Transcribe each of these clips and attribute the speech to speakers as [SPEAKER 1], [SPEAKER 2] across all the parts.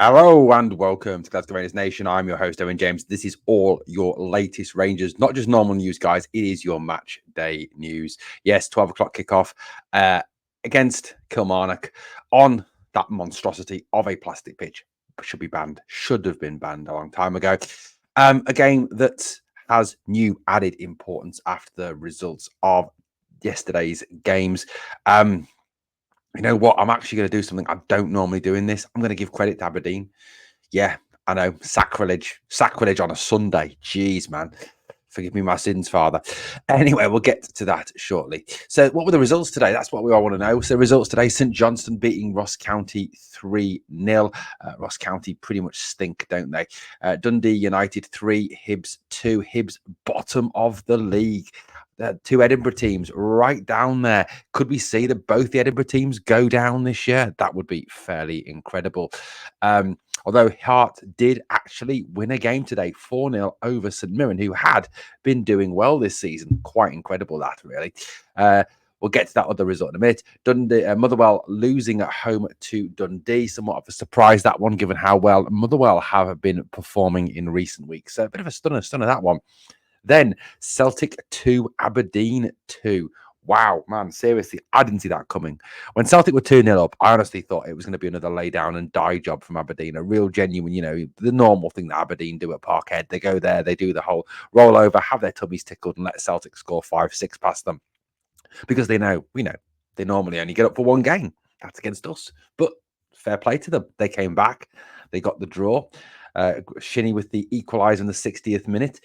[SPEAKER 1] Hello and welcome to Glasgow Rangers Nation. I'm your host, Owen James. This is all your latest Rangers, not just normal news, guys. It is your match day news. Yes, 12 o'clock kickoff against Kilmarnock on that monstrosity of a plastic pitch. Should be banned, should have been banned a long time ago. A game that has new added importance after the results of yesterday's games. You know what? I'm actually going to do something I don't normally do in this. I'm going to give credit to Aberdeen. Yeah, I know. Sacrilege. Sacrilege on a Sunday. Jeez, man. Forgive me my sins, Father. Anyway, we'll get to that shortly. So, what were the results today? That's what we all want to know. So, results today: St Johnstone beating Ross County 3-0. Ross County pretty much stink, don't they? Dundee United 3, Hibs 2. Hibs bottom of the league. Two Edinburgh teams right down there. Could we see that both the Edinburgh teams go down this year? That would be fairly incredible. Although Hart did actually win a game today, 4-0 over St Mirren, who had been doing well this season. Quite incredible, that really. We'll get to that other result in a minute. Dundee, Motherwell losing at home to Dundee. Somewhat of a surprise, that one, given how well Motherwell have been performing in recent weeks. So a bit of a stunner that one. Then Celtic 2, Aberdeen 2. Wow, man, seriously, I didn't see that coming. When Celtic were 2-0 up, I honestly thought it was going to be another lay down and die job from Aberdeen. A real genuine, the normal thing that Aberdeen do at Parkhead. They go there, they do the whole roll over, have their tummies tickled, and let Celtic score 5-6 past them. Because they know, they normally only get up for one game. That's against us. But fair play to them. They came back, they got the draw. Shinnie with the equaliser in the 60th minute.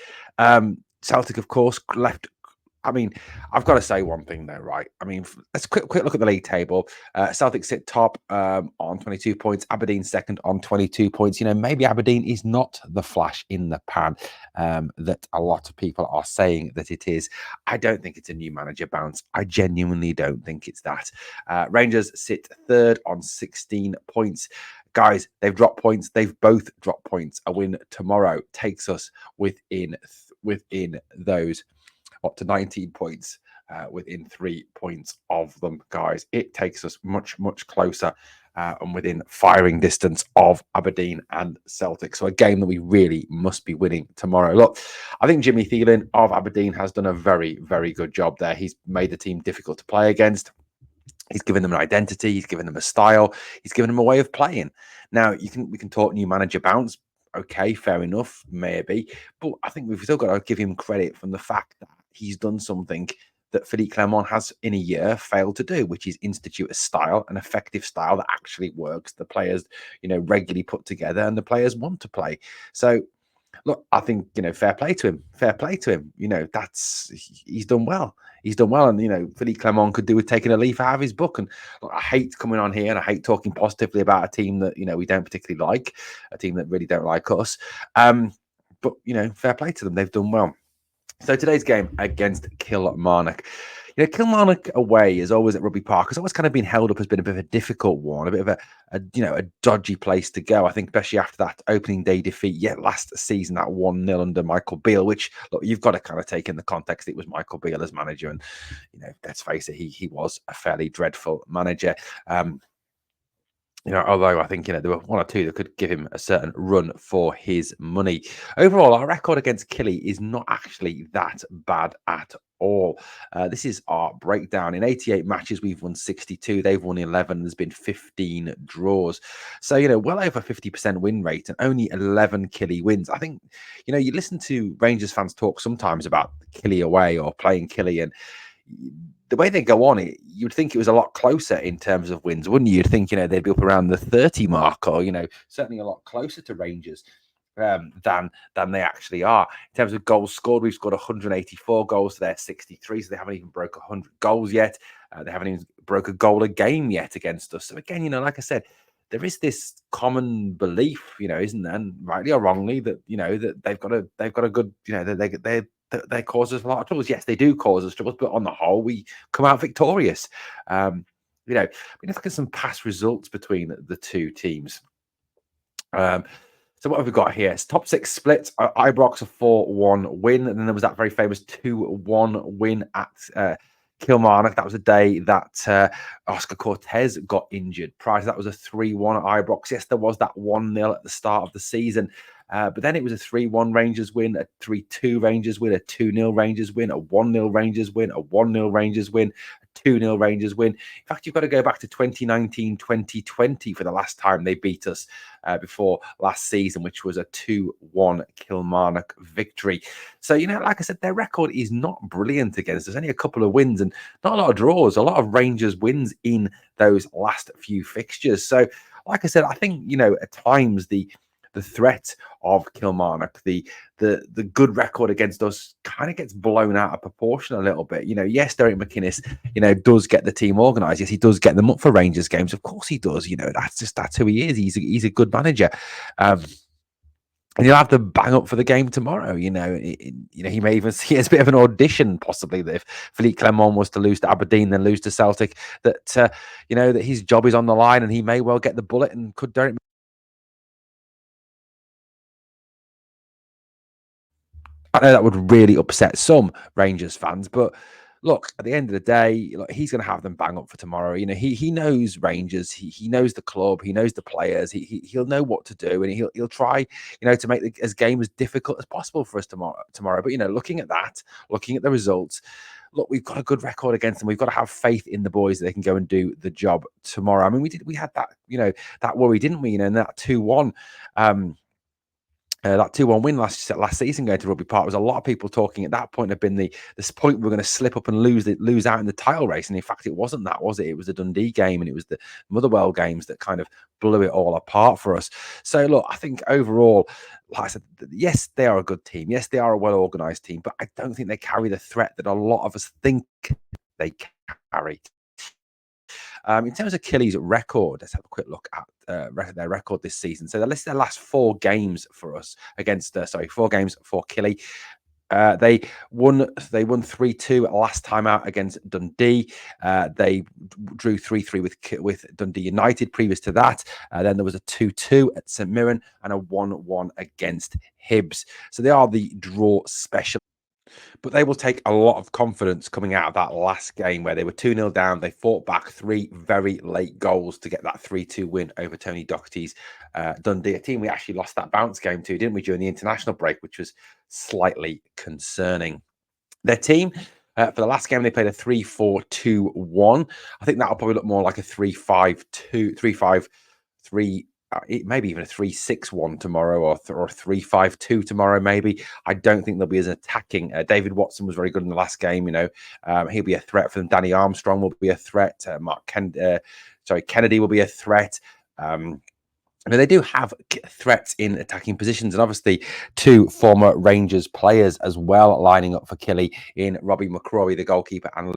[SPEAKER 1] Celtic, of course, left. I mean, I've got to say one thing though, right? I mean, let's quick look at the league table. Celtic sit top on 22 points. Aberdeen second on 22 points. Maybe Aberdeen is not the flash in the pan that a lot of people are saying that it is. I don't think it's a new manager bounce. I genuinely don't think it's that. Rangers sit third on 16 points. Guys, they've dropped points. They've both dropped points. A win tomorrow takes us within those up to 19 points, within 3 points of them, guys. It takes us much, much closer and within firing distance of Aberdeen and Celtic. So a game that we really must be winning tomorrow. Look, I think Jimmy Thielen of Aberdeen has done a very, very good job there. He's made the team difficult to play against. He's given them an identity. He's given them a style. He's given them a way of playing. Now, we can talk new manager bounce. Okay, fair enough, maybe. But I think we've still got to give him credit from the fact that he's done something that Philippe Clermont has in a year failed to do, which is institute a style, an effective style that actually works. The players, regularly put together and the players want to play. So, look, I think, fair play to him. Fair play to him. He's done well. He's done well. And, Philippe Clermont could do with taking a leaf out of his book. And look, I hate coming on here and I hate talking positively about a team that, we don't particularly like, a team that really don't like us. But, fair play to them. They've done well. So today's game against Kilmarnock. Kilmarnock away is always at Rugby Park. It's always kind of been held up as being a bit of a difficult one, a bit of a dodgy place to go. I think especially after that opening day defeat last season, that 1-0 under Michael Beale, which, look, you've got to kind of take in the context. It was Michael Beale as manager, and let's face it, he was a fairly dreadful manager. Although I think, there were one or two that could give him a certain run for his money. Overall, our record against Killie is not actually that bad at all. This is our breakdown. In 88 matches, we've won 62. They've won 11. There's been 15 draws. So, well over 50% win rate and only 11 Killie wins. I think, you listen to Rangers fans talk sometimes about Killie away or playing Killie, and the way they go on, you'd think it was a lot closer in terms of wins, wouldn't you? You'd think, they'd be up around the 30 mark or, certainly a lot closer to Rangers than they actually are. In terms of goals scored, we've scored 184 goals to their 63, so they haven't even broke 100 goals yet. They haven't even broke a goal a game yet against us. So again, like I said, there is this common belief, isn't there, and rightly or wrongly, that that they've got a good, they cause us a lot of troubles. Yes, they do cause us troubles, but on the whole, we come out victorious. Let's look at some past results between the two teams. So what have we got here? It's top six split. Ibrox a 4-1 win, and then there was that very famous 2-1 win at Kilmarnock, that was the day that Oscar Cortez got injured. Prior to that was a 3-1 at Ibrox. Yes, there was that 1-0 at the start of the season. But then it was a 3-1 Rangers win, a 3-2 Rangers win, a 2-0 Rangers win, a 1-0 Rangers win, a 1-0 Rangers win, a 2-0 Rangers win. In fact, you've got to go back to 2019, 2020 for the last time they beat us before last season, which was a 2-1 Kilmarnock victory. So, like I said, their record is not brilliant against us. Only a couple of wins and not a lot of draws, a lot of Rangers wins in those last few fixtures. So, like I said, I think, at times the threat of Kilmarnock, the good record against us kind of gets blown out of proportion a little bit. Yes, Derek McInnes, does get the team organised. Yes, he does get them up for Rangers games. Of course he does. That's who he is. He's a good manager. And he'll have to bang up for the game tomorrow. He may even see it as a bit of an audition, possibly, that if Philippe Clement was to lose to Aberdeen, then lose to Celtic, that that his job is on the line, and he may well get the bullet. And could Derek? I know that would really upset some Rangers fans, but look, at the end of the day, look, he's going to have them bang up for tomorrow. He knows Rangers, he knows the club, he knows the players, he'll know what to do, and he'll try, to make the game as difficult as possible for us tomorrow. But looking at that, looking at the results, look, we've got a good record against them. We've got to have faith in the boys that they can go and do the job tomorrow. I mean, we had that, that worry, didn't we? And that 2-1. That 2-1 win last season going to Rugby Park was a lot of people talking at that point have been this point we're going to slip up and lose out in the title race. And in fact, it wasn't that, was it? It was the Dundee game and it was the Motherwell games that kind of blew it all apart for us. So look, I think overall, like I said, yes, they are a good team. Yes, they are a well-organised team, but I don't think they carry the threat that a lot of us think they carry. In terms of Killie's record, let's have a quick look at their record this season. So they listed their last 4 games for us against, 4 games for Killie. They won 3-2 last time out against Dundee. They drew 3-3 with Dundee United previous to that. Then there was a 2-2 at St Mirren and a 1-1 against Hibs. So they are the draw special. But they will take a lot of confidence coming out of that last game where they were 2-0 down. They fought back 3 very late goals to get that 3-2 win over Tony Docherty's Dundee, a team we actually lost that bounce game to, didn't we, during the international break, which was slightly concerning. Their team, for the last game, they played a 3-4-2-1. I think that'll probably look more like a 3-5-2, 3-5-3. Maybe even a 3-6-1 tomorrow or 3-5-2 tomorrow, maybe. I don't think they'll be as attacking. David Watson was very good in the last game, he'll be a threat for them. Danny Armstrong will be a threat. Kennedy will be a threat. They do have threats in attacking positions, and obviously 2 former Rangers players as well lining up for Killie in Robbie McCrory, the goalkeeper, and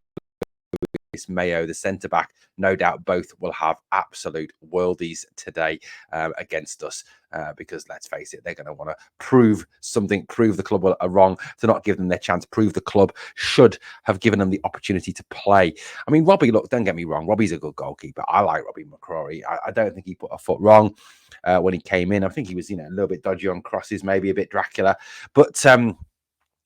[SPEAKER 1] Mayo, the centre back. No doubt both will have absolute worldies today against us because let's face it, they're going to want to prove the club are wrong, to not give them their chance, prove the club should have given them the opportunity to play. I mean, Robbie, look, don't get me wrong, Robbie's a good goalkeeper. I like Robbie McCrory. I don't think he put a foot wrong when he came in. I think he was, a little bit dodgy on crosses, maybe a bit Dracula, but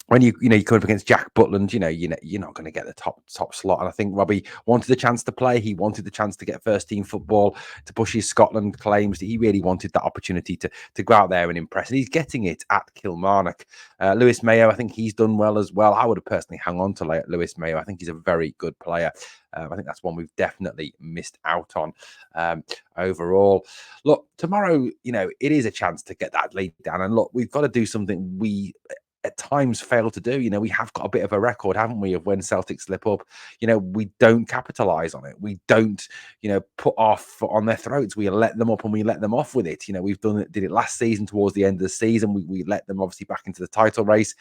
[SPEAKER 1] when you come up against Jack Butland, you're not going to get the top slot. And I think Robbie wanted the chance to play. He wanted the chance to get first team football, to push his Scotland claims. He really wanted that opportunity to go out there and impress. And he's getting it at Kilmarnock. Lewis Mayo, I think he's done well as well. I would have personally hung on to Lewis Mayo. I think he's a very good player. I think that's one we've definitely missed out on overall. Look, tomorrow, it is a chance to get that lead down. And look, we've got to do something we at times fail to do. We have got a bit of a record, haven't we, of when Celtic slip up, we don't capitalize on it. We don't, put our foot on their throats. We let them up and we let them off with it. We've did it last season towards the end of the season. We let them obviously back into the title race.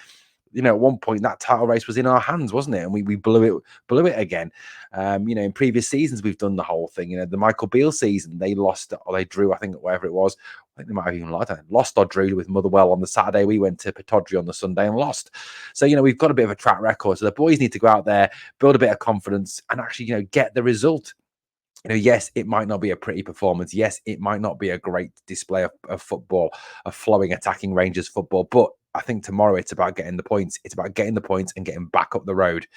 [SPEAKER 1] At one point that title race was in our hands, wasn't it? And we blew it again. In previous seasons we've done the whole thing. The Michael Beale season, they lost or they drew, I think, whatever it was. I think they might have even lost or drew with Motherwell on the Saturday. We went to Pittodrie on the Sunday and lost. So, we've got a bit of a track record. So the boys need to go out there, build a bit of confidence and actually, get the result. Yes, it might not be a pretty performance. Yes, it might not be a great display of football, of flowing attacking Rangers football, but I think tomorrow it's about getting the points. It's about getting the points and getting back up the road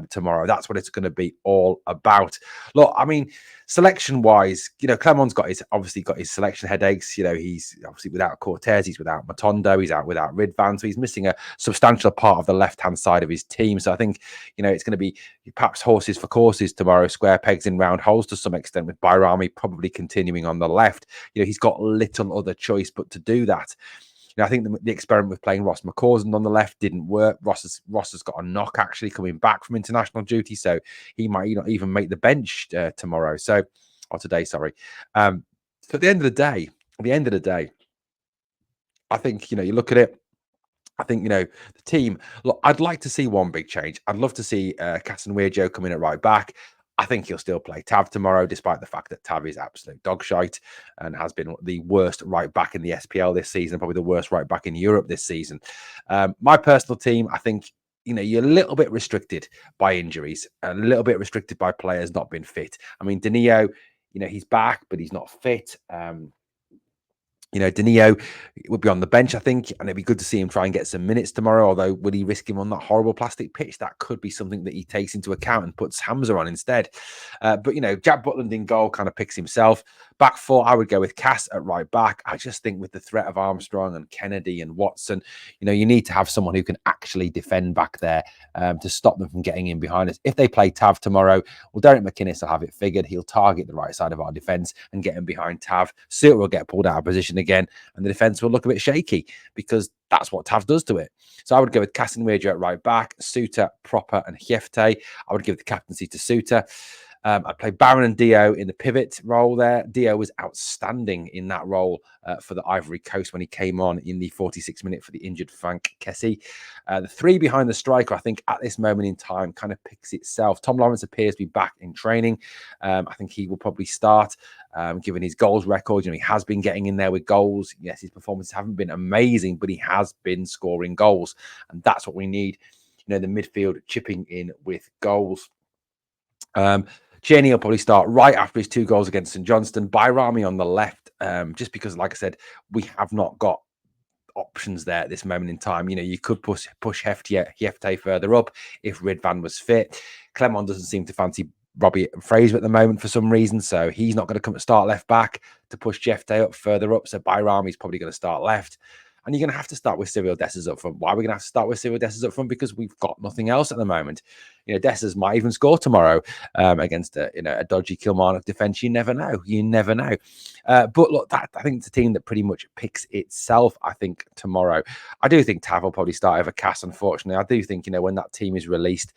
[SPEAKER 1] tomorrow. That's what it's going to be all about. Look, I mean, selection wise, Clermont's obviously got his selection headaches. He's obviously without Cortez, he's without Matondo, he's out without Ridvan, so he's missing a substantial part of the left hand side of his team. So I think it's going to be perhaps horses for courses tomorrow, square pegs in round holes to some extent, with Bayrami probably continuing on the left. He's got little other choice but to do that. I think the experiment with playing Ross McCausland on the left didn't work. Ross has got a knock actually coming back from international duty, so he might not even make the bench tomorrow. Or today, sorry. So at the end of the day, I think you look at it. I think, the team, look, I'd like to see one big change. I'd love to see Casanwejo come in at right back. I think he'll still play Tav tomorrow, despite the fact that Tav is absolute dog shite and has been the worst right back in the SPL this season, probably the worst right back in Europe this season. My personal team, I think, you're a little bit restricted by injuries, a little bit restricted by players not being fit. I mean, Danilo, he's back, but he's not fit. Danilo would be on the bench, I think, and it'd be good to see him try and get some minutes tomorrow. Although, would he risk him on that horrible plastic pitch? That could be something that he takes into account and puts Hamza on instead. But Jack Butland in goal kind of picks himself. Back four, I would go with Cass at right back. I just think with the threat of Armstrong and Kennedy and Watson, you need to have someone who can actually defend back there to stop them from getting in behind us. If they play Tav tomorrow, well, Derek McInnes will have it figured. He'll target the right side of our defence and get in behind Tav. Suter will get pulled out of position again, and the defence will look a bit shaky because that's what Tav does to it. So I would go with Casanwejo at right back, Suter, Proper, and Hjefte. I would give the captaincy to Suter. I'd play Barron and Dio in the pivot role there. Dio was outstanding in that role for the Ivory Coast when he came on in the 46th minute for the injured Frank Kessie. The three behind the striker, I think, at this moment in time kind of picks itself. Tom Lawrence appears to be back in training. I think he will probably start, given his goals record. He has been getting in there with goals. Yes, his performances haven't been amazing, but he has been scoring goals. And that's what we need. The midfield chipping in with goals. Cheney will probably start right after his 2 goals against St Johnstone. Bayrami on the left, just because, like I said, we have not got options there at this moment in time. You could push Hjefte further up if Ridvan was fit. Clermont doesn't seem to fancy Robbie Fraser at the moment for some reason, so he's not going to come to start left back to push Hjefte up further up. So Bayrami's probably going to start left. And you're going to have to start with Cyril Dessers up front. Why are we going to have to start with Cyril Dessers up front? Because we've got nothing else at the moment. Dessers might even score tomorrow against a dodgy Kilmarnock defence. You never know. But look, I think it's a team that pretty much picks itself, I think, tomorrow. I do think Tav will probably start over Cass, unfortunately. I do think, when that team is released,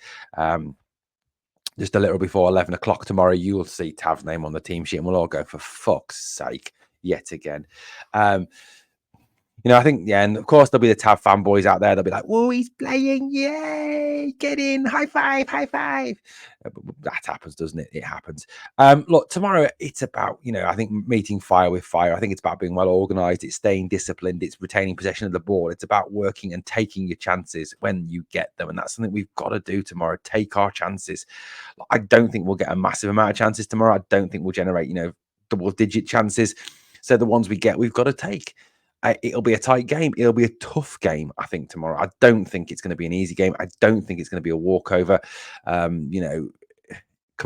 [SPEAKER 1] just a little before 11 o'clock tomorrow, you will see Tav's name on the team sheet and we'll all go, for fuck's sake, yet again. I think, and of course there'll be the Tav fanboys out there. They'll be like, "Whoa, he's playing! Yay! Get in! High five! High five!" But that happens, doesn't it? It happens. Look, tomorrow it's about, I think, meeting fire with fire. I think it's about being well organised. It's staying disciplined. It's retaining possession of the ball. It's about working and taking your chances when you get them, and that's something we've got to do tomorrow. Take our chances. I don't think we'll get a massive amount of chances tomorrow. I don't think we'll generate, double-digit chances. So the ones we get, we've got to take. It'll be a tight game. It'll be a tough game, I think, tomorrow. I don't think it's going to be an easy game. I don't think it's going to be a walkover. Coming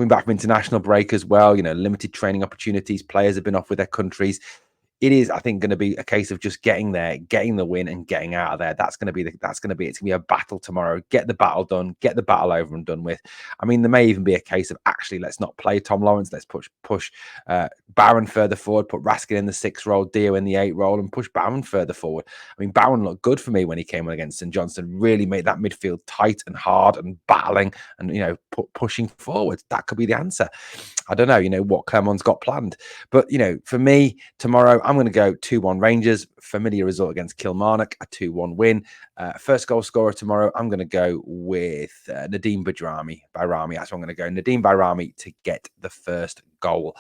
[SPEAKER 1] back from international break as well, limited training opportunities. Players have been off with their countries. It is, I think, going to be a case of just getting there, getting the win, and getting out of there. It's going to be a battle tomorrow. Get the battle done, get the battle over and done with. I mean, there may even be a case of actually let's not play Tom Lawrence. Let's push Barron further forward, put Raskin in the 6 role, Dio in the 8 role, and push Barron further forward. I mean, Barron looked good for me when he came on against St Johnstone. Really made that midfield tight and hard and battling and pushing forward. That could be the answer. I don't know, what Clermont's got planned. But, for me, tomorrow, I'm going to go 2-1 Rangers. Familiar result against Kilmarnock, a 2-1 win. First goal scorer tomorrow, I'm going to go with Nadeem Bayrami. That's what I'm going to go. Nadeem Bayrami to get the first goal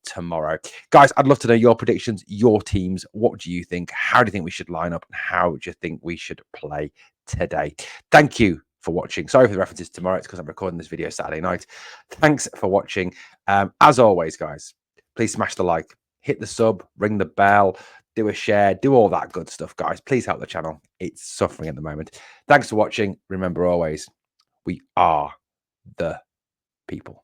[SPEAKER 1] tomorrow. Guys, I'd love to know your predictions, your teams. What do you think? How do you think we should line up? And how do you think we should play today? Thank you for watching. Sorry for the references tomorrow. It's because I'm recording this video Saturday night. Thanks for watching. As always, guys, please smash the like, hit the sub, ring the bell, do a share, do all that good stuff, guys. Please help the channel. It's suffering at the moment. Thanks for watching. Remember always, we are the people.